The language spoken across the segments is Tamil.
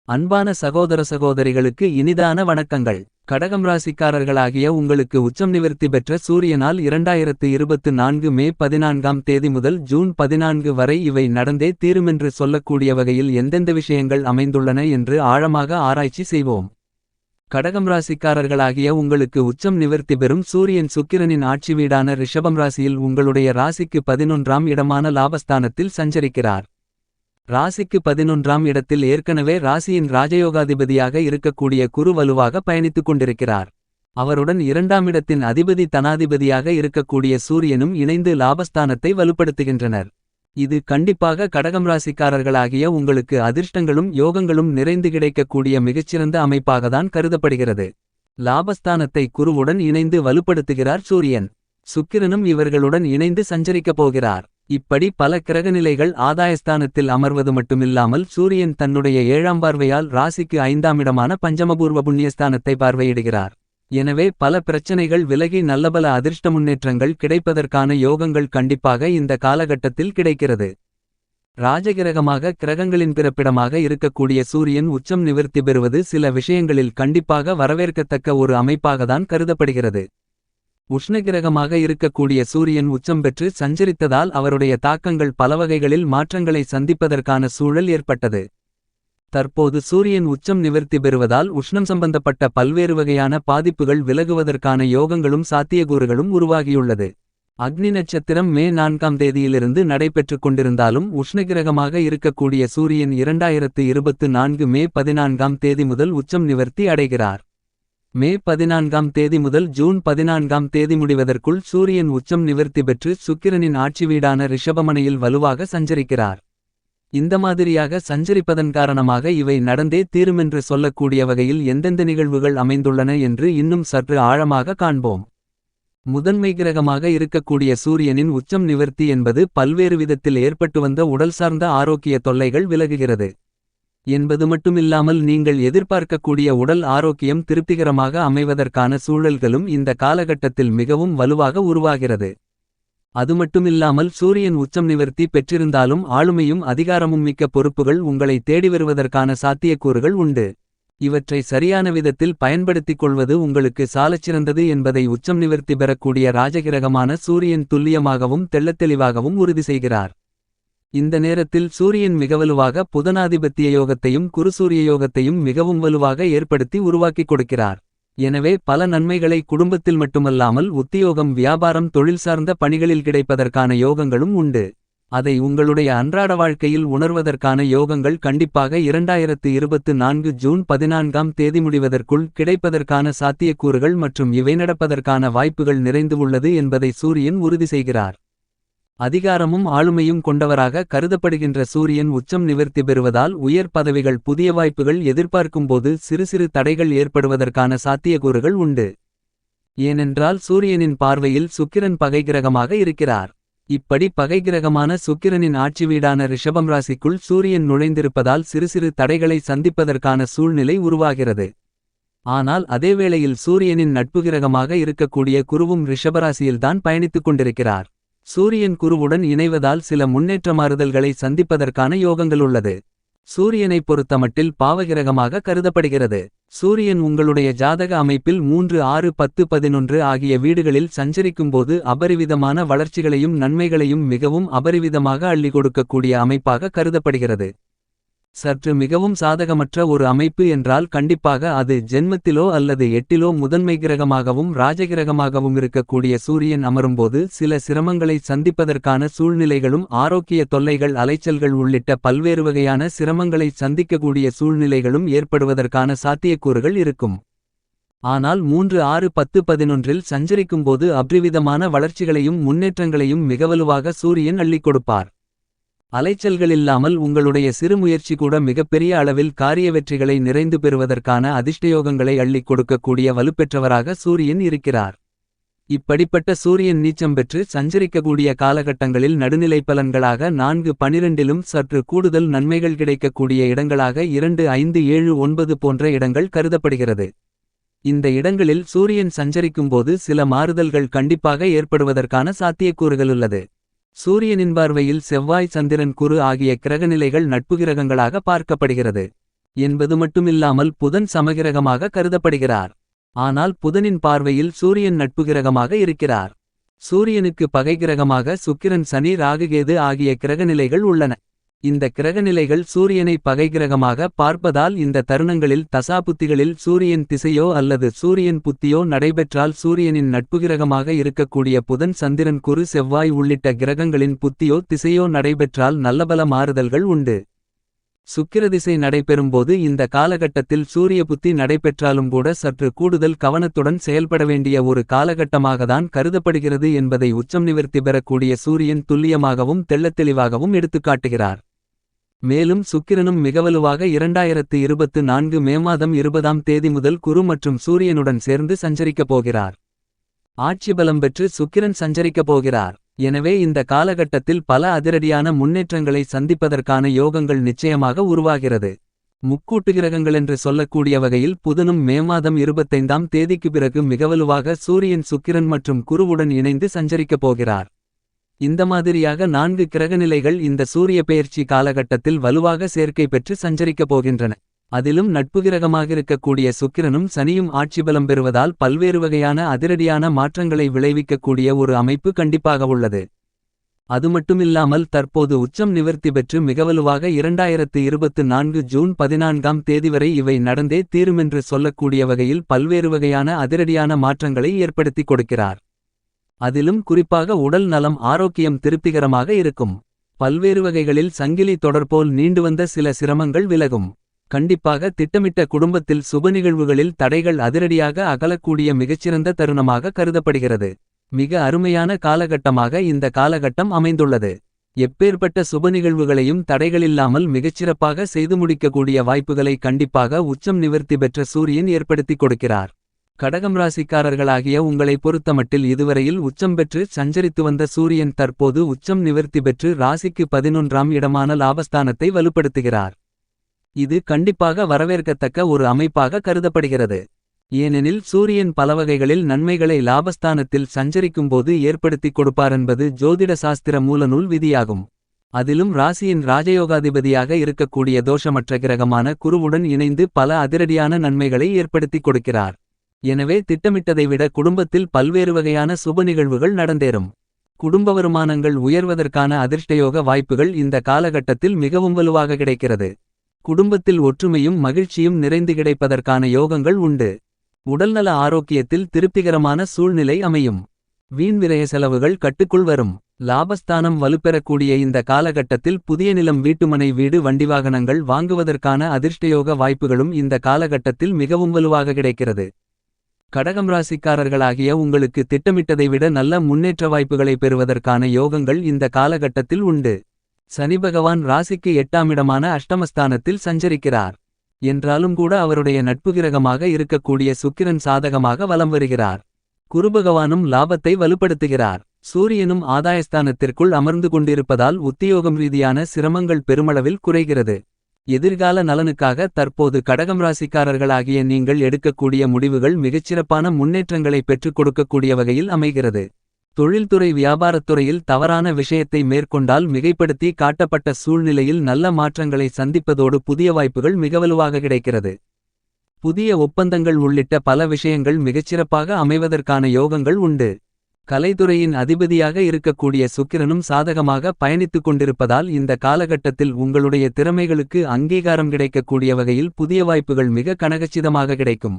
அன்பான சகோதர சகோதரிகளுக்கு இனிதான வணக்கங்கள். கடகம் ராசிக்காரர்களாகிய உங்களுக்கு உச்சம் நிவர்த்தி பெற்ற சூரியனால் 2024 மே 14ஆம் தேதி முதல் ஜூன் 14 வரை இவை நடந்தே தீருமென்று சொல்லக்கூடிய வகையில் எந்தெந்த விஷயங்கள் அமைந்துள்ளன என்று ஆழமாக ஆராய்ச்சி செய்வோம். கடகம் ராசிக்காரர்களாகிய உங்களுக்கு உச்சம் நிவர்த்தி பெறும் சூரியன் சுக்கிரனின் ஆட்சி வீடான ரிஷபம் ராசியில் உங்களுடைய ராசிக்கு 11ஆம் இடமான லாபஸ்தானத்தில் சஞ்சரிக்கிறார். ராசிக்கு 11ஆம் இடத்தில் ஏற்கனவே ராசியின் ராஜயோகாதிபதியாக இருக்கக்கூடிய குரு வலுவாக பயணித்துக் கொண்டிருக்கிறார். அவருடன் 2ஆம் இடத்தின் அதிபதி தனாதிபதியாக இருக்கக்கூடிய சூரியனும் இணைந்து லாபஸ்தானத்தை வலுப்படுத்துகின்றனர். இது கண்டிப்பாக கடகம் ராசிக்காரர்களாகிய உங்களுக்கு அதிர்ஷ்டங்களும் யோகங்களும் நிறைந்து கிடைக்கக்கூடிய மிகச்சிறந்த அமைப்பாகத்தான் கருதப்படுகிறது. லாபஸ்தானத்தை குருவுடன் இணைந்து வலுப்படுத்துகிறார் சூரியன். சுக்கிரனும் இவர்களுடன் இணைந்து சஞ்சரிக்கப் போகிறார். இப்படி பல கிரகநிலைகள் ஆதாயஸ்தானத்தில் அமர்வது மட்டுமில்லாமல் சூரியன் தன்னுடைய 7ஆம் பார்வையால் ராசிக்கு 5ஆம் இடமான பஞ்சமபூர்வ புண்ணியஸ்தானத்தை பார்வையிடுகிறார். எனவே பல பிரச்சனைகள் விலகி நல்லபல அதிர்ஷ்ட முன்னேற்றங்கள் கிடைப்பதற்கான யோகங்கள் கண்டிப்பாக இந்த காலகட்டத்தில் கிடைக்கிறது. ராஜகிரகமாக கிரகங்களின் பிறப்பிடமாக இருக்கக்கூடிய சூரியன் உச்சம் நிவர்த்தி பெறுவது சில விஷயங்களில் கண்டிப்பாக வரவேற்கத்தக்க ஒரு அமைப்பாகத்தான் கருதப்படுகிறது. உஷ்ணகிரகமாக இருக்கக்கூடிய சூரியன் உச்சம் பெற்று சஞ்சரித்ததால் அவருடைய தாக்கங்கள் பலவகைகளில் மாற்றங்களை சந்திப்பதற்கான சூழல் ஏற்பட்டது. தற்போது சூரியன் உச்சம் நிவர்த்தி பெறுவதால் உஷ்ணம் சம்பந்தப்பட்ட பல்வேறு வகையான பாதிப்புகள் விலகுவதற்கான யோகங்களும் சாத்தியக்கூறுகளும் உருவாகியுள்ளது. அக்னி நட்சத்திரம் மே 4ஆம் தேதியிலிருந்து நடைபெற்றுக் கொண்டிருந்தாலும் உஷ்ணகிரகமாக இருக்கக்கூடிய சூரியன் 2024 மே 14ஆம் தேதி முதல் உச்சம் நிவர்த்தி அடைகிறார். மே 14ஆம் தேதி முதல் ஜூன் 14ஆம் தேதி முடிவதற்குள் சூரியன் உச்சம் நிவர்த்தி பெற்று சுக்கிரனின் ஆட்சி வீடான ரிஷபமனையில் வலுவாக சஞ்சரிக்கிறார். இந்த மாதிரியாக சஞ்சரிப்பதன் காரணமாக இவை நடந்தே தீருமென்று சொல்லக்கூடிய வகையில் எந்தெந்த நிகழ்வுகள் அமைந்துள்ளன என்று இன்னும் சற்று ஆழமாக காண்போம். முதன்மை கிரகமாக இருக்கக்கூடிய சூரியனின் உச்சம் நிவர்த்தி என்பது பல்வேறு விதத்தில் ஏற்பட்டு வந்த உடல் சார்ந்த ஆரோக்கிய தொல்லைகள் விலகுகிறது என்பது மட்டுமில்லாமல் நீங்கள் எதிர்பார்க்கக்கூடிய உடல் ஆரோக்கியம் திருப்திகரமாக அமைவதற்கான சூழல்களும் இந்த காலகட்டத்தில் மிகவும் வலுவாக உருவாகிறது. அது மட்டுமில்லாமல் சூரியன் உச்சம் நிவர்த்தி பெற்றிருந்தாலும் ஆளுமையும் அதிகாரமும் மிக்க பொறுப்புகள் உங்களை தேடி வருவதற்கான சாத்தியக்கூறுகள் உண்டு. இவற்றை சரியான விதத்தில் பயன்படுத்திக் கொள்வது உங்களுக்கு சாலச்சிறந்தது என்பதை உச்சம் நிவர்த்தி பெறக்கூடிய ராஜகிரகமான சூரியன் துல்லியமாகவும் தெள்ளத்தெளிவாகவும் உறுதி செய்கிறார். இந்த நேரத்தில் சூரியன் மிக வலுவாக புதனாதிபத்திய யோகத்தையும் குருசூரிய யோகத்தையும் மிகவும் வலுவாக ஏற்படுத்தி உருவாக்கிக் கொடுக்கிறார். எனவே பல நன்மைகளை குடும்பத்தில் மட்டுமல்லாமல் உத்தியோகம் வியாபாரம் தொழில் சார்ந்த பணிகளில் கிடைப்பதற்கான யோகங்களும் உண்டு. அதை உங்களுடைய அன்றாட வாழ்க்கையில் உணர்வதற்கான யோகங்கள் கண்டிப்பாக 2024 ஜூன் 14ஆம் தேதி முடிவதற்குள் கிடைப்பதற்கான சாத்தியக்கூறுகள் மற்றும் இவை நடப்பதற்கான வாய்ப்புகள் நிறைந்து உள்ளது என்பதை சூரியன் உறுதி செய்கிறார். அதிகாரமும் ஆளுமையும் கொண்டவராக கருதப்படுகின்ற சூரியன் உச்சம் நிவர்த்தி பெறுவதால் உயர் பதவிகள் புதிய வாய்ப்புகள் எதிர்பார்க்கும்போது சிறு சிறு தடைகள் ஏற்படுவதற்கான சாத்தியக்கூறுகள் உண்டு. ஏனென்றால் சூரியனின் பார்வையில் சுக்கிரன் பகை கிரகமாக இருக்கிறார். இப்படி பகை கிரகமான சுக்கிரனின் ஆட்சி வீடான ரிஷபம் ராசிக்குள் சூரியன் நுழைந்திருப்பதால் சிறு சிறு தடைகளை சந்திப்பதற்கான சூழ்நிலை உருவாகிறது. ஆனால் அதேவேளையில் சூரியனின் நட்பு கிரகமாக இருக்கக்கூடிய குருவும் ரிஷபராசியில்தான் பயணித்துக் கொண்டிருக்கிறார். சூரியன் குருவுடன் இணைவதால் சில முன்னேற்ற மாறுதல்களை சந்திப்பதற்கான யோகங்களுள்ளது. சூரியனை பொறுத்தமட்டில் பாவகிரகமாக கருதப்படுகிறது. சூரியன் உங்களுடைய ஜாதக அமைப்பில் 3 6 10 11 ஆகிய வீடுகளில் சஞ்சரிக்கும்போது அபரிவிதமான வளர்ச்சிகளையும் நன்மைகளையும் மிகவும் அபரிவிதமாக அள்ளி கொடுக்கக்கூடிய அமைப்பாக கருதப்படுகிறது. சற்று மிகவும் சாதகமற்ற ஒரு அமைப்பு என்றால் கண்டிப்பாக அது ஜென்மத்திலோ அல்லது எட்டிலோ முதன்மை கிரகமாகவும் ராஜகிரகமாகவும் இருக்கக்கூடிய சூரியன் அமரும்போது சில சிரமங்களை சந்திப்பதற்கான சூழ்நிலைகளும் ஆரோக்கிய தொல்லைகள் அலைச்சல்கள் உள்ளிட்ட பல்வேறு வகையான சிரமங்களை சந்திக்கக்கூடிய சூழ்நிலைகளும் ஏற்படுவதற்கான சாத்தியக்கூறுகள் இருக்கும். ஆனால் 3 6 10 11இல் சஞ்சரிக்கும்போது அபரிவிதமான வளர்ச்சிகளையும் முன்னேற்றங்களையும் மிகவலுவாக சூரியன் அள்ளிக் கொடுப்பார். அலைச்சல்களில்லாமல் உங்களுடைய சிறு முயற்சி கூட மிகப்பெரிய அளவில் காரிய வெற்றிகளை நிறைந்து பெறுவதற்கான அதிர்ஷ்டயோகங்களை அள்ளிக் கொடுக்கக்கூடிய வலுப்பெற்றவராக சூரியன் இருக்கிறார். இப்படிப்பட்ட சூரியன் நீச்சம் பெற்று சஞ்சரிக்கக்கூடிய காலகட்டங்களில் நடுநிலை பலன்களாக 4 12இலும் சற்று கூடுதல் நன்மைகள் கிடைக்கக்கூடிய இடங்களாக 2 5 7 9 போன்ற இடங்கள் கருதப்படுகிறது. இந்த இடங்களில் சூரியன் சஞ்சரிக்கும்போது சில மாறுதல்கள் கண்டிப்பாக ஏற்படுவதற்கான சாத்தியக்கூறுகளுள்ளது. சூரியனின் பார்வையில் செவ்வாய் சந்திரன் குரு ஆகிய கிரகநிலைகள் நட்பு கிரகங்களாக பார்க்கப்படுகிறது. என்பது மட்டுமில்லாமல் புதன் சமகிரகமாக கருதப்படுகிறார். ஆனால் புதனின் பார்வையில் சூரியன் நட்புகிரகமாக இருக்கிறார். சூரியனுக்கு பகைகிரகமாக சுக்கிரன் சனி ராகுகேது ஆகிய கிரகநிலைகள் உள்ளன. இந்த கிரகநிலைகள் சூரியனை பகைகிரகமாக பார்ப்பதால் இந்த தருணங்களில் தசாபுத்திகளில் சூரியன் திசையோ அல்லது சூரியன் புத்தியோ நடைபெற்றால் சூரியனின் நட்புகிரகமாக இருக்கக்கூடிய புதன் சந்திரன் குரு செவ்வாய் உள்ளிட்ட கிரகங்களின் புத்தியோ திசையோ நடைபெற்றால் நல்லபல மாறுதல்கள் உண்டு. சுக்கிரதிசை நடைபெறும்போது இந்த காலகட்டத்தில் சூரிய புத்தி நடைபெற்றாலும் கூட சற்று கூடுதல் கவனத்துடன் செயல்பட வேண்டிய ஒரு காலகட்டமாகத்தான் கருதப்படுகிறது என்பதை உச்சம் நிவர்த்தி பெறக்கூடிய சூரியன் துல்லியமாகவும் தெள்ளத்தெளிவாகவும் எடுத்துக்காட்டுகிறார். மேலும் சுக்கிரனும் மிகவலுவாக 2024 மே மாதம் 20ஆம் தேதி முதல் குரு மற்றும் சூரியனுடன் சேர்ந்து சஞ்சரிக்கப் போகிறார். ஆட்சி பலம் பெற்று சுக்கிரன் சஞ்சரிக்கப் போகிறார். எனவே இந்த காலகட்டத்தில் பல அதிரடியான முன்னேற்றங்களை சந்திப்பதற்கான யோகங்கள் நிச்சயமாக உருவாகிறது. முக்கூட்டு கிரகங்களென்று சொல்லக்கூடிய வகையில் புதனும் மே மாதம் 25ஆம் தேதிக்கு பிறகு மிகவலுவாக சூரியன் சுக்கிரன் மற்றும் குருவுடன் இணைந்து சஞ்சரிக்கப் போகிறார். இந்த மாதிரியாக 4 கிரகநிலைகள் இந்த சூரிய பெயர்ச்சி காலகட்டத்தில் வலுவாக சேர்க்கை பெற்று சஞ்சரிக்கப் போகின்றன. அதிலும் நட்புகிரகமாகிருக்கக்கூடிய சுக்கிரனும் சனியும் ஆட்சி பலம் பெறுவதால் பல்வேறு வகையான அதிரடியான மாற்றங்களை விளைவிக்கக்கூடிய ஒரு அமைப்பு கண்டிப்பாக உள்ளது. அதுமட்டுமில்லாமல் தற்போது உச்சம் நிவர்த்தி பெற்று மிகவலுவாக 2024 ஜூன் 14ஆம் தேதி வரை இவை நடந்தே தீருமென்று சொல்லக்கூடிய வகையில் பல்வேறு வகையான அதிரடியான மாற்றங்களை ஏற்படுத்தி கொடுக்கிறார். அதிலும் குறிப்பாக உடல் நலம் ஆரோக்கியம் திருப்திகரமாக இருக்கும். பல்வேறு வகைகளில் சங்கிலி தொடர்போல் நீண்டுவந்த சில சிரமங்கள் விலகும். கண்டிப்பாக திட்டமிட்ட குடும்பத்தில் சுபநிகழ்வுகளில் தடைகள் அதிரடியாக அகலக்கூடிய மிகச்சிறந்த தருணமாக கருதப்படுகிறது. மிக அருமையான காலகட்டமாக இந்த காலகட்டம் அமைந்துள்ளது. எப்பேற்பட்ட சுபநிகழ்வுகளையும் தடைகளில்லாமல் மிகச்சிறப்பாக செய்து முடிக்கக்கூடிய வாய்ப்புகளை கண்டிப்பாக உச்சம் நிவர்த்தி பெற்ற சூரியன் ஏற்படுத்தி கொடுக்கிறார். கடகம் ராசிக்காரர்களாகிய உங்களை பொறுத்தமட்டில் இதுவரையில் உச்சம் பெற்று சஞ்சரித்து வந்த சூரியன் தற்போது உச்சம் நிவர்த்தி பெற்று ராசிக்கு 11ஆம் இடமான லாபஸ்தானத்தை வலுப்படுத்துகிறார். இது கண்டிப்பாக வரவேற்கத்தக்க ஒரு அமைப்பாக கருதப்படுகிறது. ஏனெனில் சூரியன் பலவகைகளில் நன்மைகளை லாபஸ்தானத்தில் சஞ்சரிக்கும்போது ஏற்படுத்தி கொடுப்பாரென்பது ஜோதிட சாஸ்திர மூலநூல் விதியாகும். அதிலும் ராசியின் ராஜயோகாதிபதியாக இருக்கக்கூடிய தோஷமற்ற கிரகமான குருவுடன் இணைந்து பல அதிரடியான நன்மைகளை ஏற்படுத்தி கொடுக்கிறார். எனவே திட்டமிட்டதை விட குடும்பத்தில் பல்வேறு வகையான சுப நிகழ்வுகள் நடந்தேறும். குடும்ப வருமானங்கள் உயர்வதற்கான அதிர்ஷ்டயோக வாய்ப்புகள் இந்த காலகட்டத்தில் மிகவும் வலுவாக கிடைக்கிறது. குடும்பத்தில் ஒற்றுமையும் மகிழ்ச்சியும் நிறைந்து கிடைப்பதற்கான யோகங்கள் உண்டு. உடல்நல ஆரோக்கியத்தில் திருப்திகரமான சூழ்நிலை அமையும். வீண் விரய செலவுகள் கட்டுக்குள் வரும். லாபஸ்தானம் வலுப்பெறக்கூடிய இந்த காலகட்டத்தில் புதிய நிலம் வீட்டுமனை வீடு வண்டிவாகனங்கள் வாங்குவதற்கான அதிர்ஷ்டயோக வாய்ப்புகளும் இந்த காலகட்டத்தில் மிகவும் வலுவாக கிடைக்கிறது. கடகம் ராசிக்காரர்களாகிய உங்களுக்கு திட்டமிட்டதை விட நல்ல முன்னேற்ற வாய்ப்புகளை பெறுவதற்கான யோகங்கள் இந்த காலகட்டத்தில் உண்டு. சனி பகவான் ராசிக்கு 8ஆம் இடமான அஷ்டமஸ்தானத்தில் சஞ்சரிக்கிறார். என்றாலும் கூட அவருடைய நட்புகிரகமாக இருக்கக்கூடிய சுக்கிரன் சாதகமாக வலம் வருகிறார். குருபகவானும் லாபத்தை வலுப்படுத்துகிறார். சூரியனும் ஆதாயஸ்தானத்திற்குள் அமர்ந்து கொண்டிருப்பதால் உத்தியோகம் ரீதியான சிரமங்கள் பெருமளவில் குறைகிறது. எதிர்கால நலனுக்காக தற்போது கடகம் ராசிக்காரர்களாகிய நீங்கள் எடுக்கக்கூடிய முடிவுகள் மிகச்சிறப்பான முன்னேற்றங்களை பெற்றுக் கொடுக்கக்கூடிய வகையில் அமைகிறது. தொழில்துறை வியாபாரத்துறையில் தவறான விஷயத்தை மேற்கொண்டால் மிகைப்படுத்தி காட்டப்பட்ட சூழ்நிலையில் நல்ல மாற்றங்களை சந்திப்பதோடு புதிய வாய்ப்புகள் மிகவலுவாக கிடைக்கிறது. புதிய ஒப்பந்தங்கள் உள்ளிட்ட பல விஷயங்கள் மிகச்சிறப்பாக அமைவதற்கான யோகங்கள் உண்டு. கலைத்துறையின் அதிபதியாக இருக்கக்கூடிய சுக்கிரனும் சாதகமாக பயணித்துக் கொண்டிருப்பதால் இந்த காலகட்டத்தில் உங்களுடைய திறமைகளுக்கு அங்கீகாரம் கிடைக்கக்கூடிய வகையில் புதிய வாய்ப்புகள் மிக கனகச்சிதமாக கிடைக்கும்.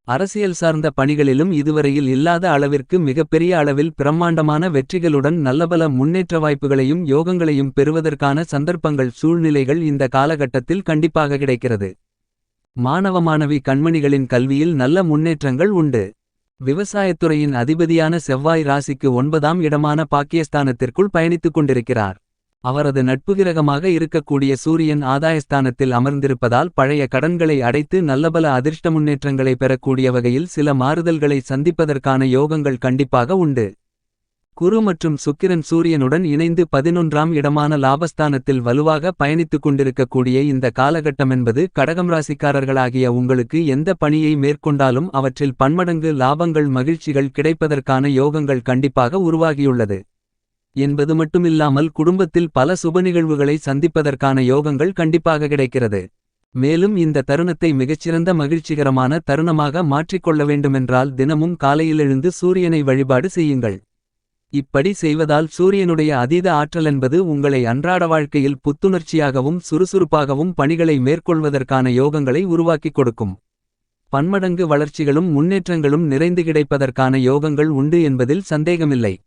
அரசியல் சார்ந்த பணிகளிலும் இதுவரையில் இல்லாத அளவிற்கு மிகப்பெரிய அளவில் பிரம்மாண்டமான வெற்றிகளுடன் நல்லபல முன்னேற்ற வாய்ப்புகளையும் யோகங்களையும் பெறுவதற்கான சந்தர்ப்பங்கள் சூழ்நிலைகள் இந்த காலகட்டத்தில் கண்டிப்பாக கிடைக்கிறது. மாணவ மாணவி கண்மணிகளின் கல்வியில் நல்ல முன்னேற்றங்கள் உண்டு. விவசாயத்துறையின் அதிபதியான செவ்வாய் ராசிக்கு 9ஆம் இடமான பாக்கியஸ்தானத்திற்குள் பயணித்துக் கொண்டிருக்கிறார். அவரது நட்புகிரகமாக இருக்கக்கூடிய சூரியன் ஆதாயஸ்தானத்தில் அமர்ந்திருப்பதால் பழைய கடன்களை அடைத்து நல்லபல அதிர்ஷ்ட முன்னேற்றங்களை பெறக்கூடிய வகையில் சில மாறுதல்களை சந்திப்பதற்கான யோகங்கள் கண்டிப்பாக உண்டு. குரு மற்றும் சுக்கிரன் சூரியனுடன் இணைந்து 11ஆம் இடமான லாபஸ்தானத்தில் வலுவாக பயணித்துக் கொண்டிருக்கக்கூடிய இந்த காலகட்டமென்பது கடகம் ராசிக்காரர்களாகிய உங்களுக்கு எந்த பணியை மேற்கொண்டாலும் அவற்றில் பன்மடங்கு லாபங்கள் மகிழ்ச்சிகள் கிடைப்பதற்கான யோகங்கள் கண்டிப்பாக உருவாகியுள்ளது என்பது மட்டுமில்லாமல் குடும்பத்தில் பல சுப நிகழ்வுகளை சந்திப்பதற்கான யோகங்கள் கண்டிப்பாக கிடைக்கிறது. மேலும் இந்த தருணத்தை மிகச்சிறந்த மகிழ்ச்சிகரமான தருணமாக மாற்றிக்கொள்ள வேண்டுமென்றால் தினமும் காலையில் எழுந்து சூரியனை வழிபாடு செய்யுங்கள். இப்படி செய்வதால் சூரியனுடைய அதீத ஆற்றலென்பது உங்களை அன்றாட வாழ்க்கையில் புத்துணர்ச்சியாகவும் சுறுசுறுப்பாகவும் பணிகளை மேற்கொள்வதற்கான யோகங்களை உருவாக்கிக் கொடுக்கும். பன்மடங்கு வளர்ச்சிகளும் முன்னேற்றங்களும் நிறைந்து கிடைப்பதற்கான யோகங்கள் உண்டு என்பதில் சந்தேகமில்லை.